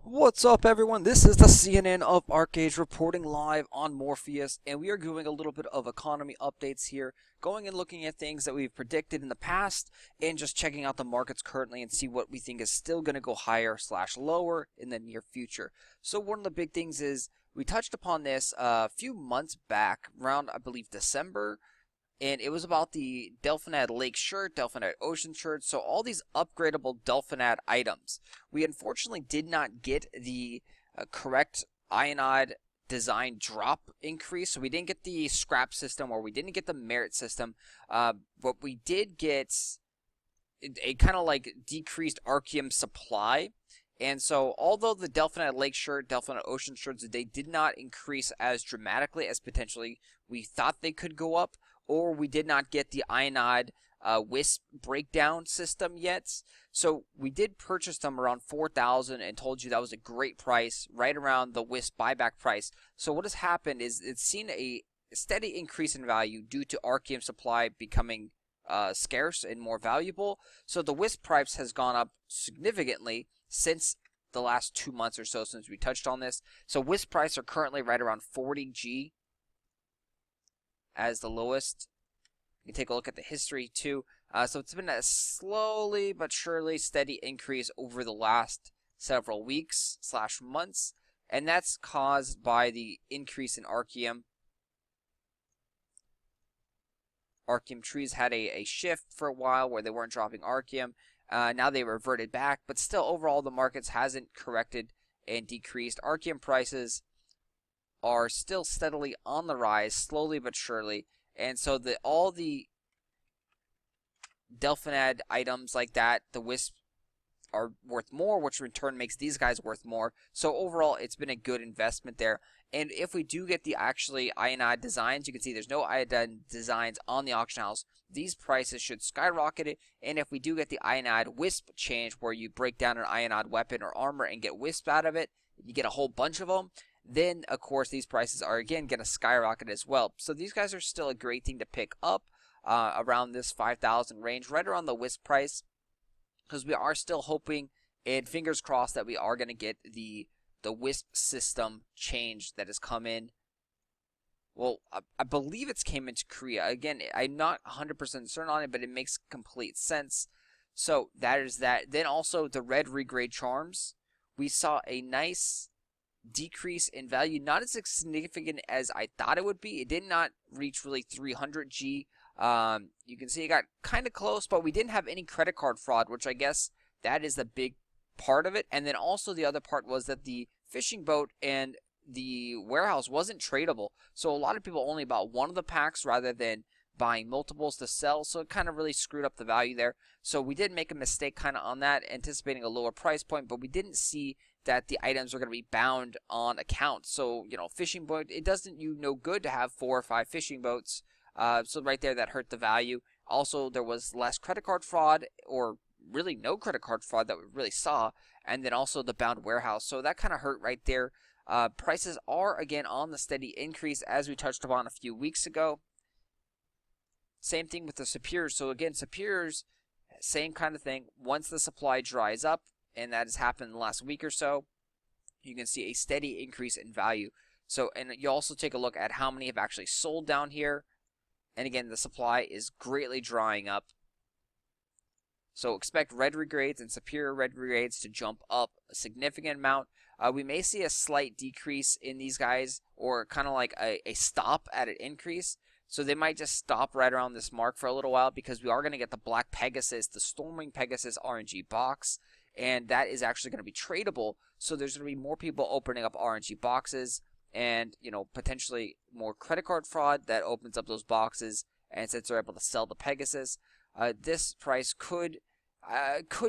What's up, everyone? This is the CNN of Archeage reporting live on Morpheus, and we are doing a little bit of economy updates here, going and looking at things that we've predicted in the past, and just checking out the markets currently and see what we think is still going to go higher slash lower in the near future. So one of the big things is we touched upon this a few months back, around I believe December. And it was about the Delphinad Lake shirt, Delphinad Ocean shirt, so all these upgradable Delphinad items. We unfortunately did not get the correct Ionide design drop increase, so we didn't get the scrap system or we didn't get the merit system, but we did get a kind of like decreased archeum supply. And so, although the Delphinad Lake shirt, Delphinad Ocean shirts, they did not increase as dramatically as potentially we thought they could go up, or we did not get the Ionide Wisp breakdown system yet. So we did purchase them around 4,000 and told you that was a great price, right around the Wisp buyback price. So what has happened is it's seen a steady increase in value due to archeum supply becoming scarce and more valuable. So the Wisp price has gone up significantly since the last 2 months or so since we touched on this. So Wisp price are currently right around 40G as the lowest. You can take a look at the history too. So it's been a slowly but surely steady increase over the last several weeks slash months, and that's caused by the increase in archeum. Archeum trees had a shift for a while where they weren't dropping archeum. Now they reverted back, but still overall the markets hasn't corrected and decreased. Archeum prices are still steadily on the rise, slowly but surely. And so all the Delphinad items like that, the Wisp, are worth more, which in turn makes these guys worth more. So overall, it's been a good investment there. And if we do get the actually Ionide designs, you can see there's no Ionide designs on the auction house. These prices should skyrocket it. And if we do get the Ionide Wisp change, where you break down an Ionide weapon or armor and get Wisp out of it, you get a whole bunch of them, then of course these prices are again going to skyrocket as well. So these guys are still a great thing to pick up around this 5,000 range, right around the Wisp price, because we are still hoping and fingers crossed that we are going to get the Wisp system change that has come in. Well, I believe it's came into Korea. Again, I'm not 100% certain on it, but it makes complete sense. So that is that. Then also the red Regrade Charms. We saw a nice decrease in value, not as significant as I thought it would be. It did not reach really 300G. You can see it got kind of close, but we didn't have any credit card fraud, which I guess that is the big part of it. And then also the other part was that the fishing boat and the warehouse wasn't tradable. So a lot of people only bought one of the packs rather than buying multiples to sell. So it kind of really screwed up the value there. So we did make a mistake kind of on that, anticipating a lower price point, but we didn't see that the items are going to be bound on account. So, fishing boat, it doesn't no good to have 4 or 5 fishing boats. So right there, that hurt the value. Also, there was less credit card fraud, or really no credit card fraud that we really saw. And then also the bound warehouse. So that kind of hurt right there. Prices are, again, on the steady increase, as we touched upon a few weeks ago. Same thing with the Superiors. So again, Superiors, same kind of thing. Once the supply dries up, and that has happened in the last week or so, you can see a steady increase in value. So, and you also take a look at how many have actually sold down here. And again, the supply is greatly drying up. So expect red regrades and superior red regrades to jump up a significant amount. We may see a slight decrease in these guys, or kind of like a stop at an increase. So they might just stop right around this mark for a little while, because we are going to get the Black Pegasus, the Storming Pegasus RNG box. And that is actually going to be tradable. So there's going to be more people opening up RNG boxes, and potentially more credit card fraud that opens up those boxes. And since they're able to sell the Pegasus, this price could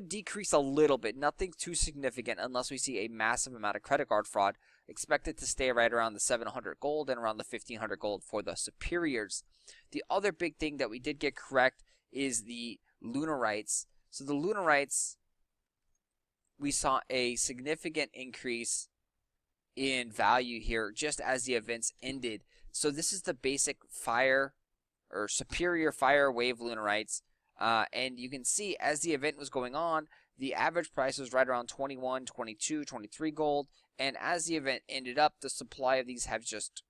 decrease a little bit. Nothing too significant unless we see a massive amount of credit card fraud. Expect it to stay right around the 700 gold and around the 1500 gold for the Superiors. The other big thing that we did get correct is the Lunar Rights. So the Lunar Rights, we saw a significant increase in value here just as the events ended. So this is the basic fire or superior fire wave Lunar Rights. And you can see as the event was going on, the average price was right around 21, 22, 23 gold. And as the event ended up, the supply of these have just,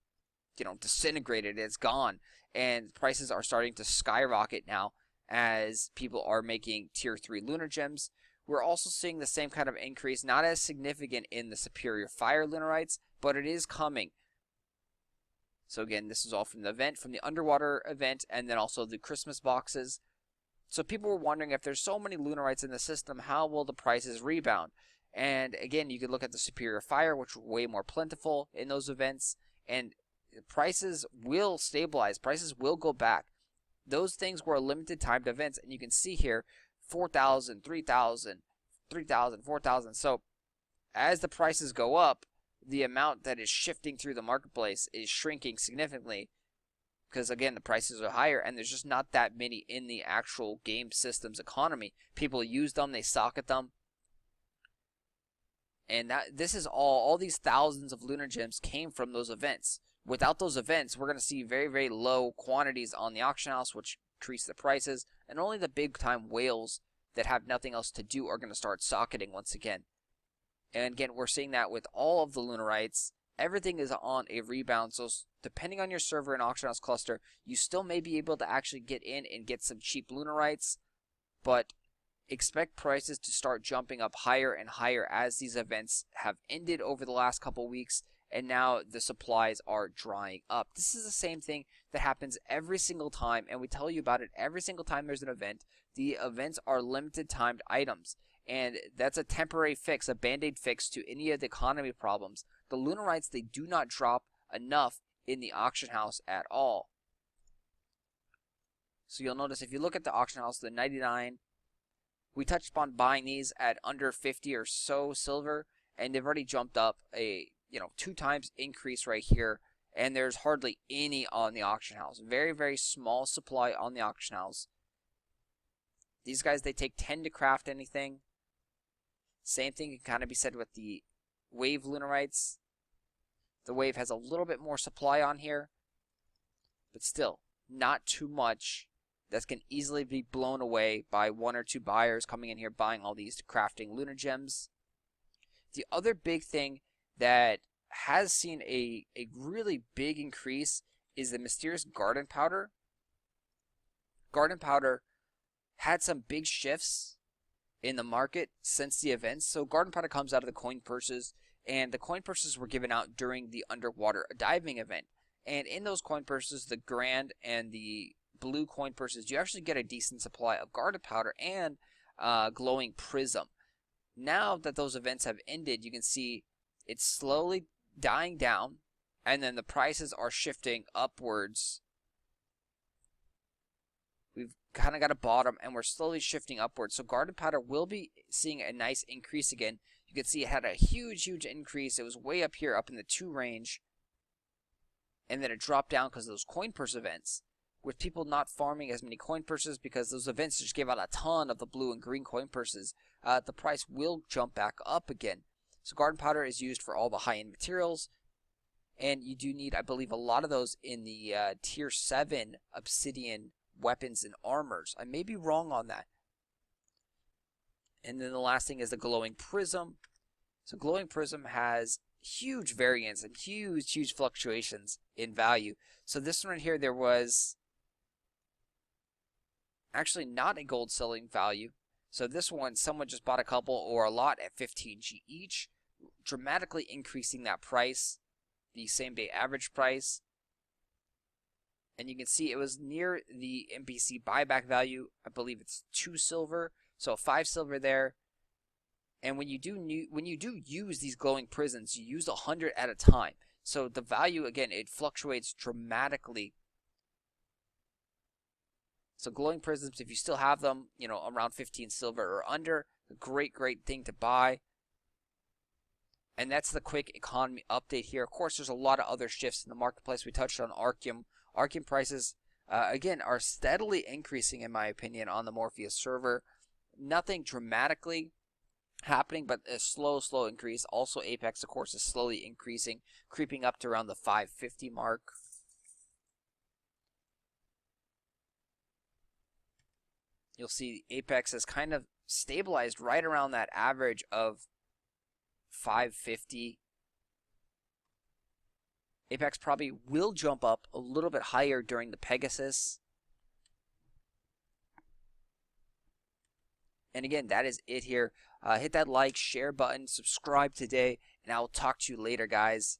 disintegrated. It's gone. And prices are starting to skyrocket now as people are making tier 3 lunar gems. We're also seeing the same kind of increase, not as significant in the Superior Fire Lunar Rights, but it is coming. So again, this is all from the event, from the underwater event, and then also the Christmas boxes. So people were wondering, if there's so many lunar rights in the system, how will the prices rebound? And again, you could look at the Superior Fire, which were way more plentiful in those events, and prices will stabilize. Prices will go back. Those things were limited timed events, and you can see here 4,000, 3,000, 3,000, 4,000. So as the prices go up, the amount that is shifting through the marketplace is shrinking significantly, because again, the prices are higher and there's just not that many in the actual game system's economy. People use them, they socket them. And this is all these thousands of lunar gems came from those events. Without those events, we're going to see very, very low quantities on the auction house, which increase the prices. And only the big time whales that have nothing else to do are going to start socketing once again. And again, we're seeing that with all of the lunar rights. Everything is on a rebound. So depending on your server and auction house cluster, you still may be able to actually get in and get some cheap lunar rights. But expect prices to start jumping up higher and higher as these events have ended over the last couple weeks, and now the supplies are drying up. This is the same thing that happens every single time, and we tell you about it every single time there's an event. The events are limited timed items, and that's a temporary fix, a band-aid fix to any of the economy problems. The lunar rights, they do not drop enough in the auction house at all. So you'll notice if you look at the auction house, the 99, we touched upon buying these at under 50 or so silver, and they've already jumped up a 2 times increase right here, and there's hardly any on the auction house. Very, very small supply on the auction house. These guys, they take 10 to craft anything. Same thing can kind of be said with the wave lunar rights. The wave has a little bit more supply on here, but still not too much. That can easily be blown away by 1 or 2 buyers coming in here buying all these crafting lunar gems. The other big thing that has seen a really big increase is the mysterious garden powder. Garden powder had some big shifts in the market since the events. So garden powder comes out of the coin purses, and the coin purses were given out during the underwater diving event. And in those coin purses, the grand and the blue coin purses, you actually get a decent supply of garden powder and glowing prism. Now that those events have ended, you can see it's slowly dying down, and then the prices are shifting upwards. We've kind of got a bottom, and we're slowly shifting upwards. So garden powder will be seeing a nice increase again. You can see it had a huge increase. It was way up here, up in the 2 range, and then it dropped down because of those coin purse events, with people not farming as many coin purses because those events just gave out a ton of the blue and green coin purses. The price will jump back up again. So garden powder is used for all the high-end materials, and you do need, I believe, a lot of those in the tier 7 obsidian weapons and armors. I may be wrong on that. And then the last thing is the glowing prism. So glowing prism has huge variance and huge fluctuations in value. So this one right here, there was actually not a gold selling value. So this one, someone just bought a couple or a lot at 15G each, dramatically increasing that price, the same day average price. And you can see it was near the NPC buyback value. I believe it's 2 silver, so 5 silver there. And when you do use these glowing prisms, you use 100 at a time. So the value, again, it fluctuates dramatically. So glowing prisms, if you still have them, around 15 silver or under, a great thing to buy. And that's the quick economy update here. Of course, there's a lot of other shifts in the marketplace. We touched on archeum. Archeum prices, again, are steadily increasing, in my opinion, on the Morpheus server. Nothing dramatically happening, but a slow increase. Also, Apex, of course, is slowly increasing, creeping up to around the 550 mark. You'll see Apex has kind of stabilized right around that average of 550. Apex probably will jump up a little bit higher during the Pegasus. And again, that is it here. Hit that like, share button, subscribe today, and I will talk to you later, guys.